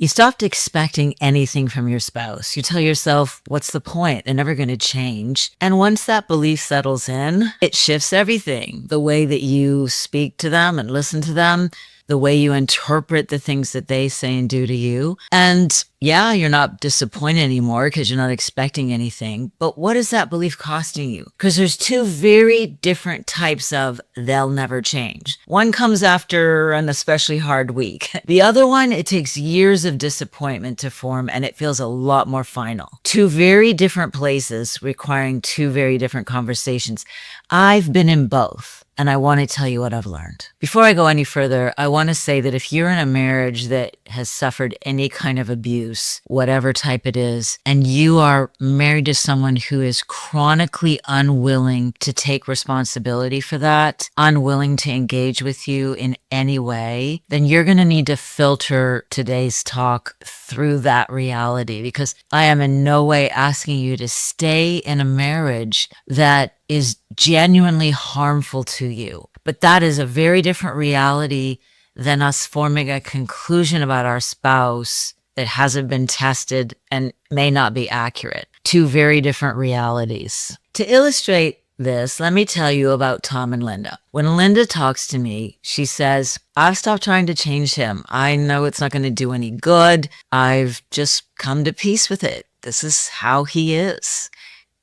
You stopped expecting anything from your spouse. You tell yourself, what's the point? They're never going to change. And once that belief settles in, it shifts everything. The way that you speak to them and listen to them, the way you interpret the things that they say and do to you. And yeah, you're not disappointed anymore because you're not expecting anything. But what is that belief costing you? Because there's two very different types of they'll never change. One comes after an especially hard week. The other one, it takes years of disappointment to form and it feels a lot more final. Two very different places requiring two very different conversations. I've been in both. And I want to tell you what I've learned. Before I go any further, I want to say that if you're in a marriage that has suffered any kind of abuse, whatever type it is, and you are married to someone who is chronically unwilling to take responsibility for that, unwilling to engage with you in any way, then you're going to need to filter today's talk through that reality, because I am in no way asking you to stay in a marriage that is genuinely harmful to you. But that is a very different reality than us forming a conclusion about our spouse that hasn't been tested and may not be accurate. Two very different realities. To illustrate this, let me tell you about Tom and Linda. When Linda talks to me, she says, I've stopped trying to change him. I know it's not going to do any good. I've just come to peace with it. This is how he is,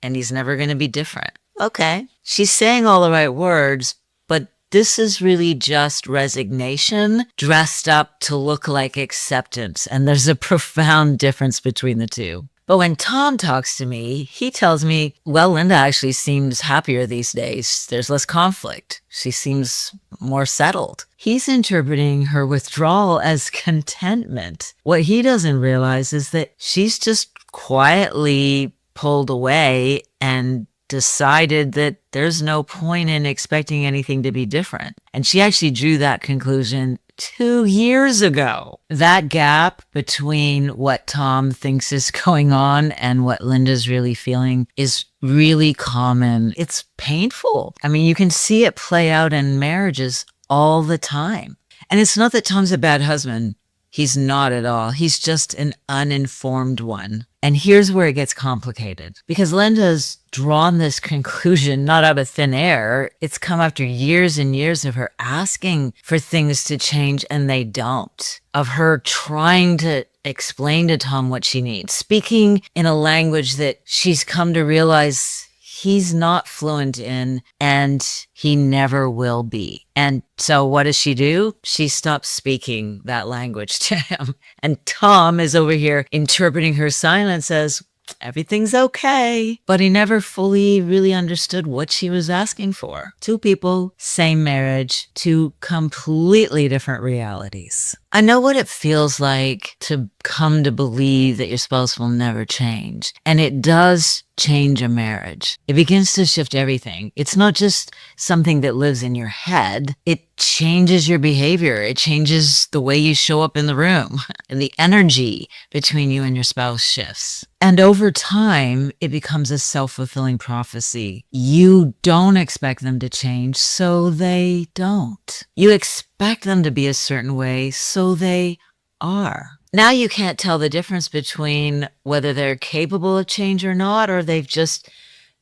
and he's never going to be different. Okay, she's saying all the right words, but this is really just resignation dressed up to look like acceptance, and there's a profound difference between the two. But when Tom talks to me, he tells me, well, Linda actually seems happier these days. There's less conflict. She seems more settled. He's interpreting her withdrawal as contentment. What he doesn't realize is that she's just quietly pulled away and decided that there's no point in expecting anything to be different. And she actually drew that conclusion 2 years ago. That gap between what Tom thinks is going on and what Linda's really feeling is really common. It's painful. I mean, you can see it play out in marriages all the time. And it's not that Tom's a bad husband. He's not at all. He's just an uninformed one. And here's where it gets complicated, because Linda's drawn this conclusion not out of thin air. It's come after years and years of her asking for things to change and they don't, of her trying to explain to Tom what she needs, speaking in a language that she's come to realize he's not fluent in and he never will be. And so what does she do? She stops speaking that language to him. And Tom is over here interpreting her silence as everything's okay. But he never fully really understood what she was asking for. Two people, same marriage, two completely different realities. I know what it feels like to come to believe that your spouse will never change. And it does change a marriage. It begins to shift everything. It's not just something that lives in your head. It changes your behavior. It changes the way you show up in the room. And the energy between you and your spouse shifts. And over time, it becomes a self-fulfilling prophecy. You don't expect them to change, so they don't. You expect them to be a certain way, so they are. Now you can't tell the difference between whether they're capable of change or not, or they've just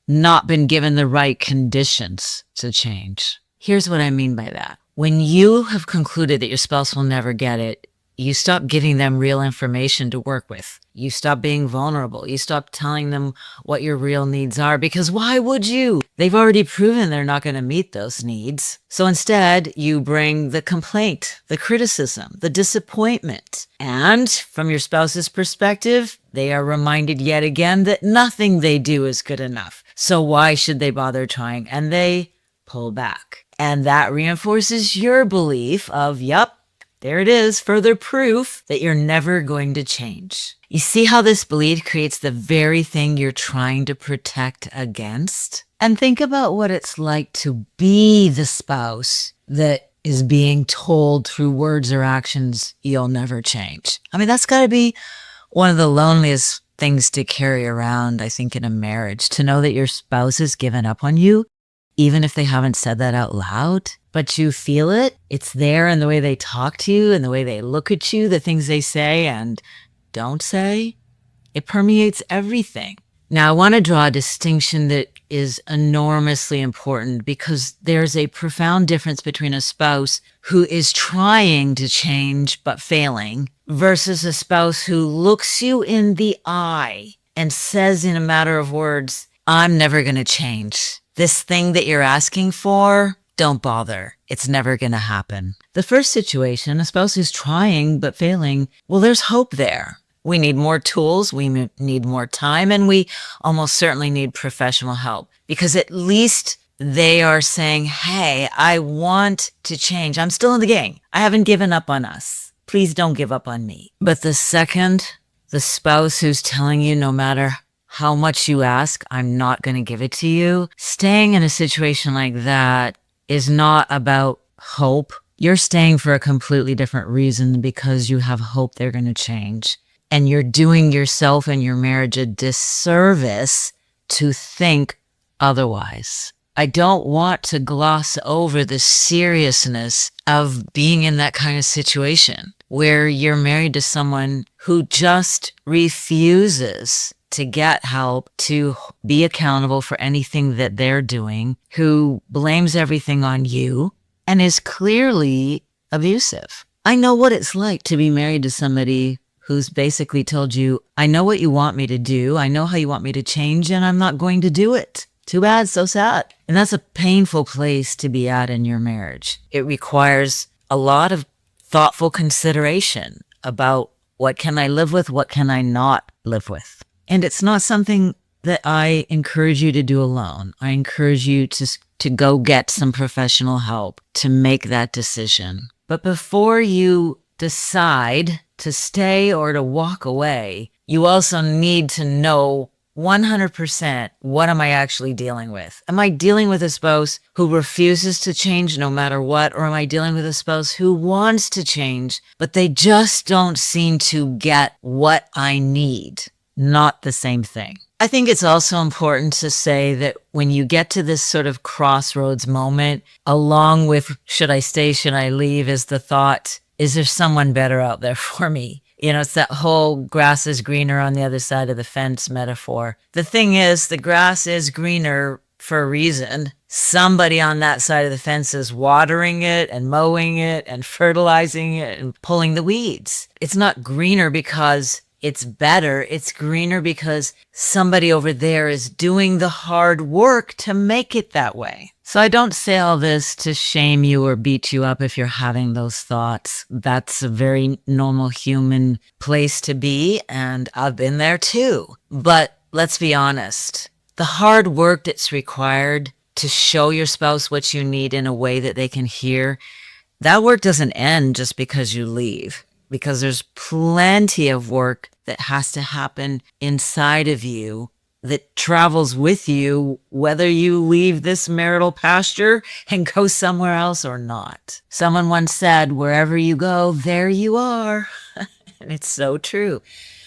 not been given the right conditions to change. Here's what I mean by that. When you have concluded that your spouse will never get it, you stop giving them real information to work with. You stop being vulnerable. You stop telling them what your real needs are, because why would you? They've already proven they're not going to meet those needs. So instead, you bring the complaint, the criticism, the disappointment. And from your spouse's perspective, they are reminded yet again that nothing they do is good enough. So why should they bother trying? And they pull back. And that reinforces your belief of, yup, there it is, further proof that you're never going to change. You see how this belief creates the very thing you're trying to protect against? And think about what it's like to be the spouse that is being told through words or actions you'll never change. I mean, that's got to be one of the loneliest things to carry around, I think, in a marriage, to know that your spouse has given up on you, even if they haven't said that out loud. but you feel it. It's there in the way they talk to you and the way they look at you, the things they say and don't say. It permeates everything. Now, I want to draw a distinction that is enormously important because there's a profound difference between a spouse who is trying to change but failing versus a spouse who looks you in the eye and says in a matter of words, I'm never going to change. This thing that you're asking for, don't bother. It's never going to happen. The first situation, a spouse who's trying but failing, well, there's hope there. We need more tools, we need more time, and we almost certainly need professional help because at least they are saying, hey, I want to change. I'm still in the game. I haven't given up on us. Please don't give up on me. But the second, the spouse who's telling you no matter how much you ask, I'm not going to give it to you, staying in a situation like that is not about hope. You're staying for a completely different reason because you have hope they're going to change. And you're doing yourself and your marriage a disservice to think otherwise. I don't want to gloss over the seriousness of being in that kind of situation where you're married to someone who just refuses to get help, to be accountable for anything that they're doing, who blames everything on you and is clearly abusive. I know what it's like to be married to somebody who's basically told you, I know what you want me to do, I know how you want me to change, and I'm not going to do it. Too bad, so sad. And that's a painful place to be at in your marriage. It requires a lot of thoughtful consideration about what can I live with, what can I not live with. And it's not something that I encourage you to do alone. I encourage you to go get some professional help to make that decision. But before you decide to stay or to walk away, you also need to know 100% what am I actually dealing with? Am I dealing with a spouse who refuses to change no matter what? Or am I dealing with a spouse who wants to change, but they just don't seem to get what I need? Not the same thing. I think it's also important to say that when you get to this sort of crossroads moment, along with should I stay, should I leave, is the thought, is there someone better out there for me? You know, it's that whole grass is greener on the other side of the fence metaphor. The thing is, the grass is greener for a reason. Somebody on that side of the fence is watering it and mowing it and fertilizing it and pulling the weeds. It's not greener because it's better. It's greener because somebody over there is doing the hard work to make it that way. So I don't say all this to shame you or beat you up if you're having those thoughts. That's a very normal human place to be, and I've been there too. But let's be honest. The hard work that's required to show your spouse what you need in a way that they can hear, that work doesn't end just because you leave. Because there's plenty of work that has to happen inside of you that travels with you, whether you leave this marital pasture and go somewhere else or not. Someone once said, wherever you go, there you are. And it's so true.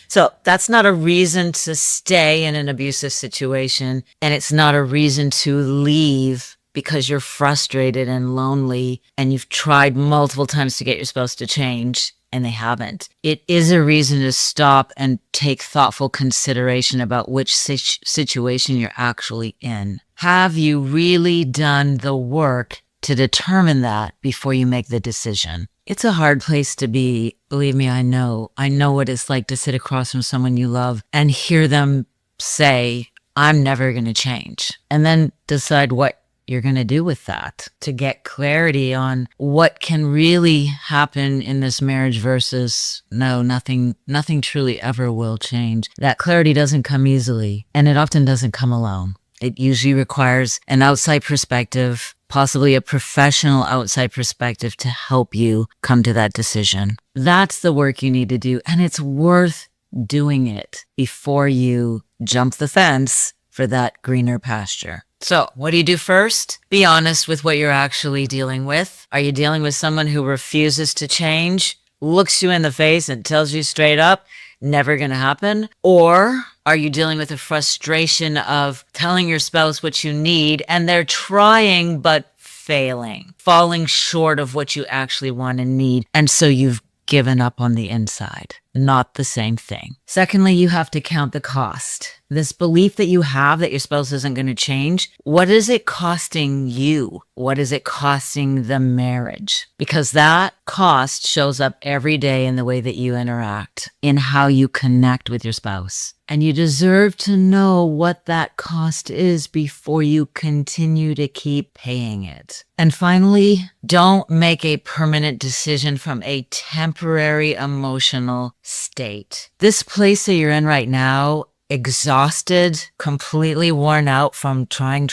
So that's not a reason to stay in an abusive situation. And it's not a reason to leave because you're frustrated and lonely and you've tried multiple times to get your spouse to change and they haven't. It is a reason to stop and take thoughtful consideration about which situation you're actually in. Have you really done the work to determine that before you make the decision? It's a hard place to be. Believe me, I know. I know what it's like to sit across from someone you love and hear them say, I'm never going to change. And then decide what you're going to do with that to get clarity on what can really happen in this marriage versus no, nothing truly ever will change. That clarity doesn't come easily, and it often doesn't come alone. It usually requires an outside perspective, possibly a professional outside perspective to help you come to that decision. That's the work you need to do, and it's worth doing it before you jump the fence for that greener pasture. So what do you do first? Be honest with what you're actually dealing with. Are you dealing with someone who refuses to change, looks you in the face and tells you straight up, never going to happen? Or are you dealing with the frustration of telling your spouse what you need and they're trying but failing, falling short of what you actually want and need. And so you've given up on the inside. Not the same thing. Secondly, you have to count the cost. This belief that you have that your spouse isn't going to change, what is it costing you? What is it costing the marriage? Because that cost shows up every day in the way that you interact, in how you connect with your spouse. And you deserve to know what that cost is before you continue to keep paying it. And finally, don't make a permanent decision from a temporary emotional state. This place that you're in right now, exhausted, completely worn out from trying,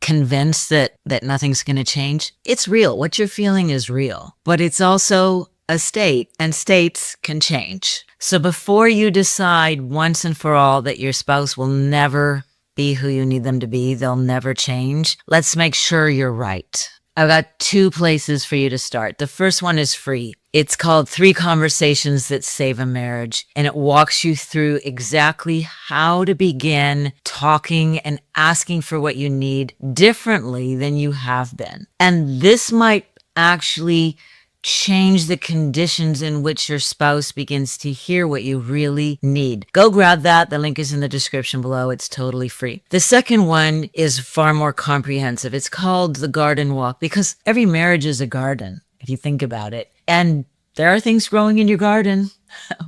convinced that nothing's going to change. It's real. What you're feeling is real, but it's also a state, and states can change. So before you decide once and for all that your spouse will never be who you need them to be, they'll never change, let's make sure you're right. I've got 2 places for you to start. The first one is free. It's called 3 Conversations That Save a Marriage, and it walks you through exactly how to begin talking and asking for what you need differently than you have been. And this might actually change the conditions in which your spouse begins to hear what you really need. Go grab that. The link is in the description below. It's totally free. The second one is far more comprehensive. It's called the garden walk, because every marriage is a garden, if you think about it. And there are things growing in your garden,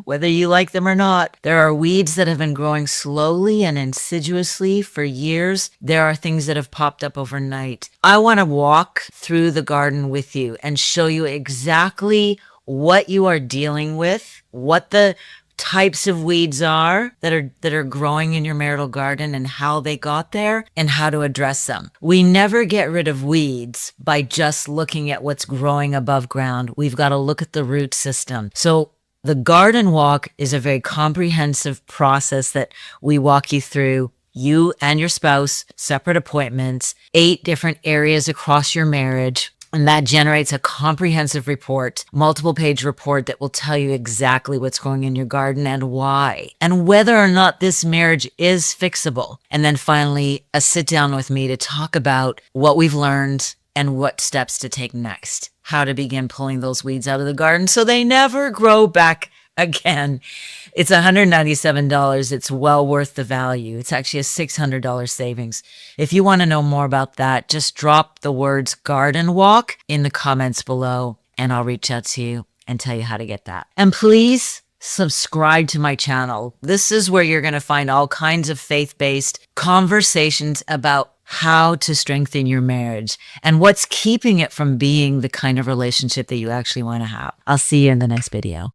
whether you like them or not. There are weeds that have been growing slowly and insidiously for years. There are things that have popped up overnight. I want to walk through the garden with you and show you exactly what you are dealing with, what the types of weeds are that are growing in your marital garden and how they got there and how to address them. We never get rid of weeds by just looking at what's growing above ground. We've got to look at the root system. So the garden walk is a very comprehensive process that we walk you through, you and your spouse, separate appointments, 8 different areas across your marriage. And that generates a comprehensive report, multiple-page report that will tell you exactly what's going in your garden and why, and whether or not this marriage is fixable. And then finally, a sit down with me to talk about what we've learned and what steps to take next, how to begin pulling those weeds out of the garden so they never grow back again. It's $197. It's well worth the value. It's actually a $600 savings. If you want to know more about that, just drop the words garden walk in the comments below and I'll reach out to you and tell you how to get that. And please subscribe to my channel. This is where you're going to find all kinds of faith-based conversations about how to strengthen your marriage and what's keeping it from being the kind of relationship that you actually want to have. I'll see you in the next video.